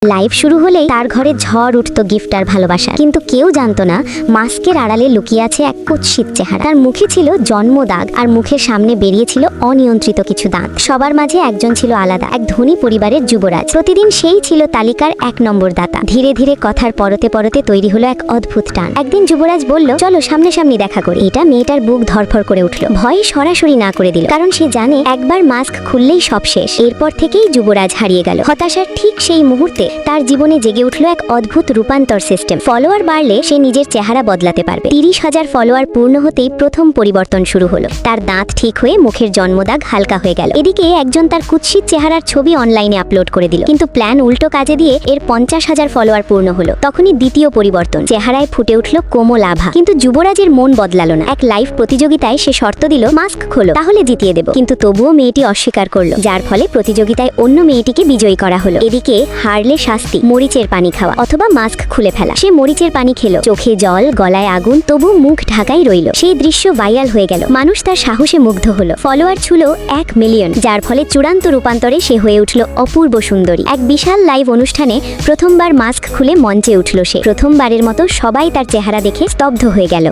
Live শুরু হলেই তার ঘরে ঝড় উঠত গিফট আর ভালোবাসা, কিন্তু কেউ জানতো না মাস্কের আড়ালে লুকিয়ে আছে এক কুৎসিত চেহারা। তার মুখে ছিল জন্মদাগ আর মুখের সামনে বেরিয়েছিল অনিয়ন্ত্রিত কিছু দাঁত। সবার মাঝে একজন ছিল আলাদা, এক ধনী পরিবারের যুবরাজ। প্রতিদিন সেই ছিল তালিকার 1 নম্বর দাতা। ধীরে ধীরে কথার পরতে পরতে তৈরি হলো এক অদ্ভুত টান। একদিন যুবরাজ বলল, চলো সামনাসামনি দেখা করি। এটা মেয়েটার বুক ধরফর করে উঠল, ভয়ে সরাসরি না করে দিল, কারণ সে জানে একবার মাস্ক খুললেই সব শেষ। এরপর থেকেই যুবরাজ হারিয়ে গেল। হতাশার ঠিক সেই মুহূর্তে তার জীবনে জেগে উঠল এক অদ্ভুত রূপান্তর সিস্টেম। ফলোয়ার বাড়লে সে নিজের চেহারা বদলাতে পারবে। 30,000 ফলোয়ার পূর্ণ হতেই প্রথম পরিবর্তন শুরু হলো। তার দাঁত ঠিক হয়ে মুখের জন্মদাগ হালকা হয়ে গেল। এদিকে একজন তার কুৎসিত চেহারার ছবি অনলাইনে আপলোড করে দিল, কিন্তু প্ল্যান উল্টো কাজে দিয়ে এর 50,000 ফলোয়ার পূর্ণ হলো। তখনই দ্বিতীয় পরিবর্তন, চেহারায় ফুটে উঠল কোমল আভা। কিন্তু যুবরাজের মন বদলালো না। এক লাইভ প্রতিযোগিতায় সে শর্ত দিল, মাস্ক খোলো, তাহলে জিতিয়ে দেব। কিন্তু তবুও মেয়েটি অস্বীকার করলো, যার ফলে প্রতিযোগিতায় অন্য মেয়েটিকে বিজয়ী করা হলো। এদিকে হারলে শাস্তি, মরিচের পানি খাওয়া অথবা মাস্ক খুলে ফেলা। সে মরিচের পানি খেলো, চোখে জল, গলায় আগুন, তবু মুখ ঢাকাই রইল। সেই দৃশ্য ভাইরাল হয়ে গেল। মানুষ তার সাহসে মুগ্ধ হলো। ফলোয়ার ছিল 1 মিলিয়ন, যার ফলে চূড়ান্ত রূপান্তরে সে হয়ে উঠল অপূর্ব সুন্দরী। এক বিশাল লাইভ অনুষ্ঠানে প্রথমবার মাস্ক খুলে মঞ্চে উঠল সে। প্রথমবারের মতো সবাই তার চেহারা দেখে স্তব্ধ হয়ে গেল।